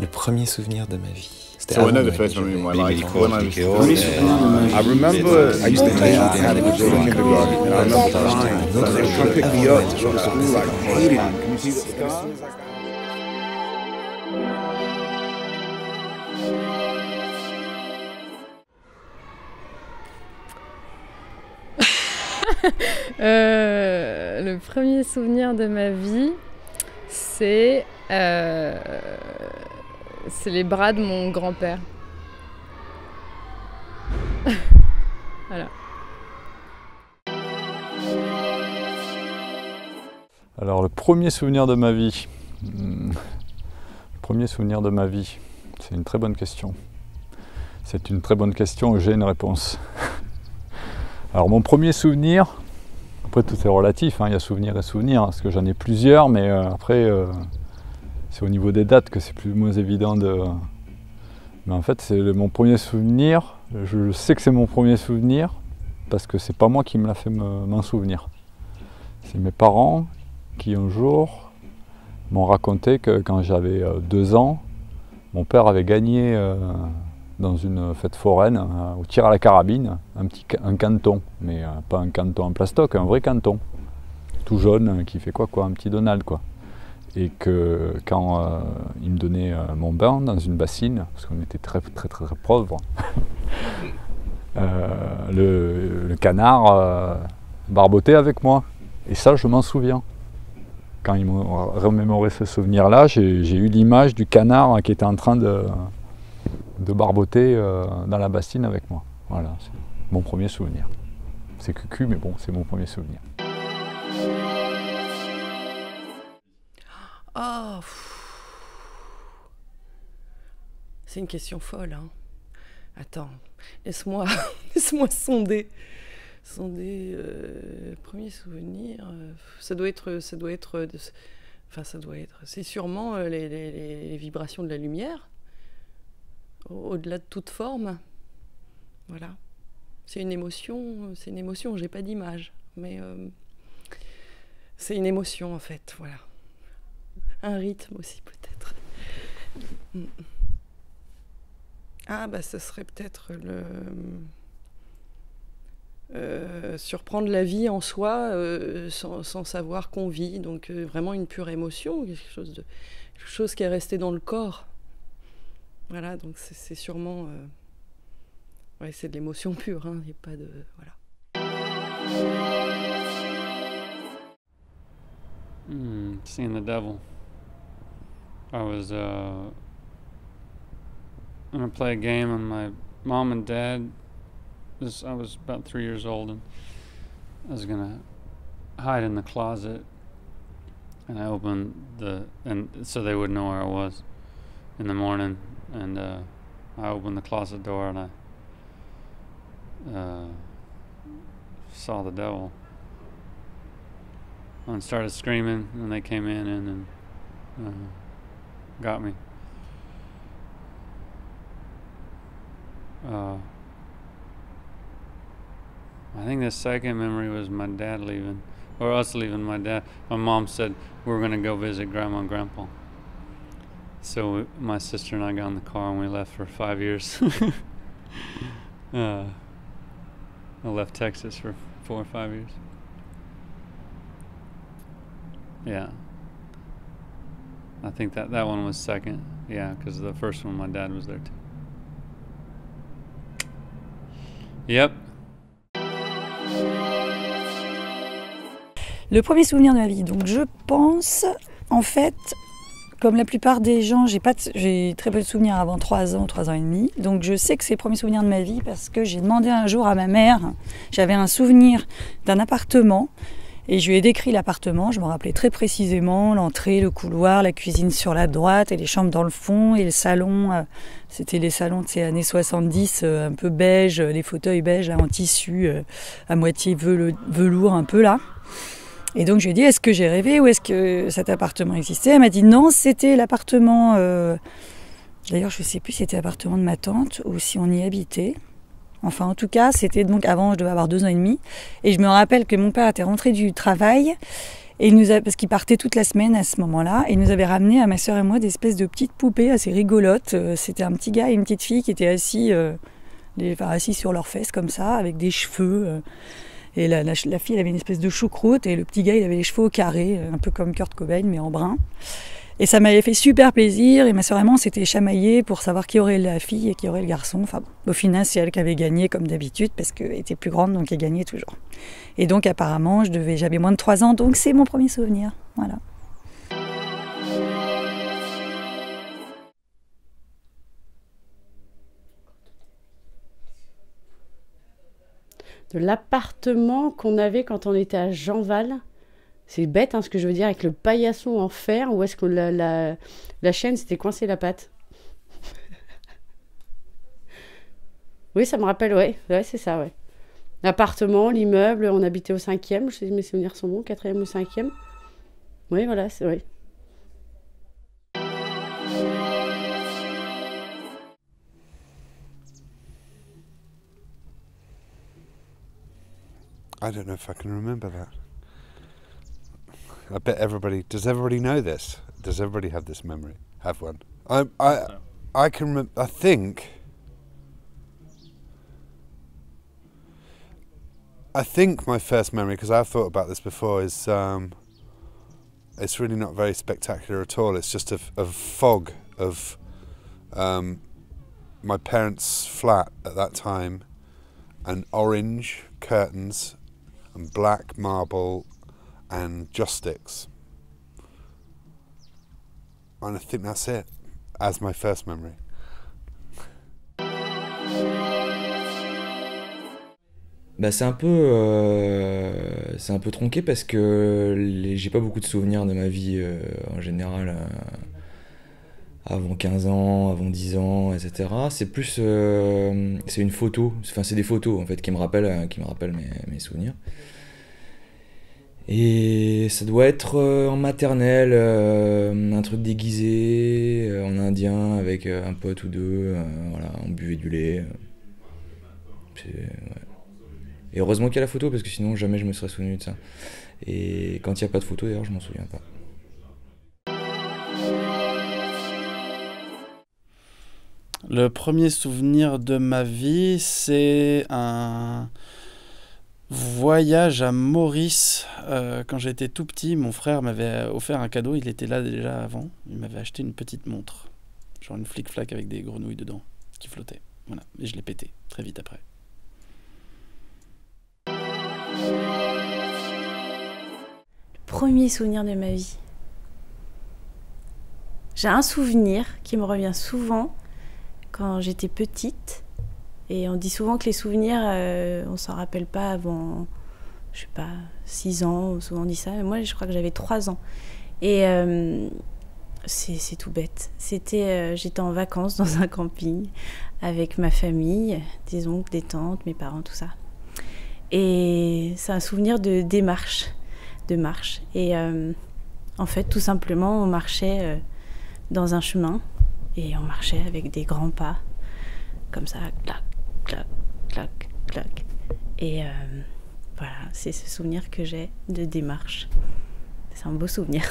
Le premier souvenir de ma vie. So I know the first memory of my life when I was 3. I remember I used to play outside of the kindergarten, and I remember crying. They were trying to pick me up from school, I hated it. Can you see the scars? Le premier souvenir de ma vie, c'est les bras de mon grand-père. Voilà. Alors le premier souvenir de ma vie, c'est une très bonne question. C'est une très bonne question et j'ai une réponse. Alors mon premier souvenir, après tout est relatif, hein, il y a souvenir et souvenir, parce que j'en ai plusieurs, mais après c'est au niveau des dates que c'est plus moins évident de... Mais en fait c'est mon premier souvenir, je sais que c'est mon premier souvenir, parce que c'est pas moi qui me l'a fait m'en souvenir. C'est mes parents qui un jour m'ont raconté que quand j'avais 2 ans, mon père avait gagné dans une fête foraine, au tir à la carabine, un canton, mais pas un canton en plastoc, un vrai canton, tout jaune, qui fait quoi, un petit Donald quoi. Et que quand il me donnait mon bain dans une bassine, parce qu'on était très pauvres, le canard barbotait avec moi, et ça je m'en souviens. Quand ils m'ont remémoré ce souvenir-là, j'ai eu l'image du canard qui était en train de barboter dans la bassine avec moi. Voilà, c'est mon premier souvenir. C'est cucu, mais bon, c'est mon premier souvenir. Oh, c'est une question folle, hein. Attends, laisse-moi sonder. Premier souvenir, ça doit être. C'est sûrement les vibrations de la lumière. Au-delà de toute forme, voilà. C'est une émotion, j'ai pas d'image, mais c'est une émotion en fait, voilà. Un rythme aussi peut-être. Ah bah ce serait peut-être surprendre la vie en soi sans savoir qu'on vit, donc vraiment une pure émotion, quelque chose qui est resté dans le corps. Voilà, donc c'est sûrement... ouais, c'est de l'émotion pure, hein, il n'y a pas de... Voilà. Seeing the devil. I was going to play a game and my mom and dad, I was about 3 years old, and I was going to hide in the closet, and I opened and so they would know where I was in the morning. And I opened the closet door and I saw the devil and started screaming, and they came in and got me. I think the second memory was my dad leaving, or us leaving my dad. My mom said we were going to go visit Grandma and Grandpa. So my sister and I got in the car and we left for 5 years. I left Texas for 4 or 5 years. Yeah. I think that one was second. Yeah, because the first one, my dad was there too. Yep. Le premier souvenir de ma vie, donc je pense, en fait, comme la plupart des gens, j'ai très peu de souvenirs avant 3 ans et demi. Donc je sais que c'est le premier souvenir de ma vie parce que j'ai demandé un jour à ma mère, j'avais un souvenir d'un appartement et je lui ai décrit l'appartement. Je me rappelais très précisément l'entrée, le couloir, la cuisine sur la droite et les chambres dans le fond et le salon. C'était les salons de ces années 70, un peu beige, les fauteuils beige là, en tissu, à moitié velours un peu là. Et donc je lui ai dit, est-ce que j'ai rêvé ou est-ce que cet appartement existait ? Elle m'a dit non, c'était l'appartement, d'ailleurs je ne sais plus si c'était l'appartement de ma tante ou si on y habitait. Enfin en tout cas, c'était donc avant, je devais avoir 2 ans et demi. Et je me rappelle que mon père était rentré du travail Et parce qu'il partait toute la semaine à ce moment-là, et il nous avait ramené à ma sœur et moi des espèces de petites poupées assez rigolotes. C'était un petit gars et une petite fille qui étaient assis sur leurs fesses comme ça, avec des cheveux. Et la fille, elle avait une espèce de choucroute, et le petit gars, il avait les cheveux au carré, un peu comme Kurt Cobain, mais en brun. Et ça m'avait fait super plaisir, et ma sœur et moi, on s'était chamaillés pour savoir qui aurait la fille et qui aurait le garçon. Enfin, au final, c'est elle qui avait gagné, comme d'habitude, parce qu'elle était plus grande, donc elle gagnait toujours. Et donc, apparemment, j'avais moins de 3 ans, donc c'est mon premier souvenir. Voilà. De l'appartement qu'on avait quand on était à Jeanval. C'est bête, ce que je veux dire, avec le paillasson en fer, où est-ce que la chaîne s'était coincée la patte. Oui, ça me rappelle, ouais, c'est ça, ouais. L'appartement, l'immeuble, on habitait au 5e, je sais si mes souvenirs sont bons, 4e ou 5e. Oui, voilà, c'est vrai. I don't know if I can remember that. I bet everybody. Does everybody know this? Does everybody have this memory? Have one? I can remember. I think my first memory, because I've thought about this before, is it's really not very spectacular at all. It's just a fog of my parents' flat at that time, and orange curtains, and black marble, and joss sticks. And I think that's it, as my first memory. Bah c'est un peu tronqué parce que j'ai pas beaucoup de souvenirs de ma vie en général avant 15 ans, avant 10 ans, etc. C'est plus c'est une photo, enfin c'est des photos en fait qui me rappellent mes souvenirs. Et ça doit être en maternelle, un truc déguisé, en indien avec un pote ou deux, voilà, on buvait du lait. Ouais. Et heureusement qu'il y a la photo, parce que sinon jamais je me serais souvenu de ça. Et quand il n'y a pas de photo, d'ailleurs, je m'en souviens pas. Le premier souvenir de ma vie, c'est un voyage à Maurice. Quand j'étais tout petit, mon frère m'avait offert un cadeau, il était là déjà avant. Il m'avait acheté une petite montre, genre une flic-flac avec des grenouilles dedans, qui flottaient. Voilà, et je l'ai pété très vite après. Premier souvenir de ma vie. J'ai un souvenir qui me revient souvent quand j'étais petite. Et on dit souvent que les souvenirs, on s'en rappelle pas avant, je sais pas, 6 ans. Souvent on dit ça. Mais moi, je crois que j'avais 3 ans. Et c'est tout bête. J'étais en vacances dans un camping avec ma famille, des oncles, des tantes, mes parents, tout ça. Et c'est un souvenir de marche. Et en fait, tout simplement, on marchait dans un chemin et on marchait avec des grands pas, comme ça, clac, clac, clac, clac. Et voilà, c'est ce souvenir que j'ai de démarche. C'est un beau souvenir.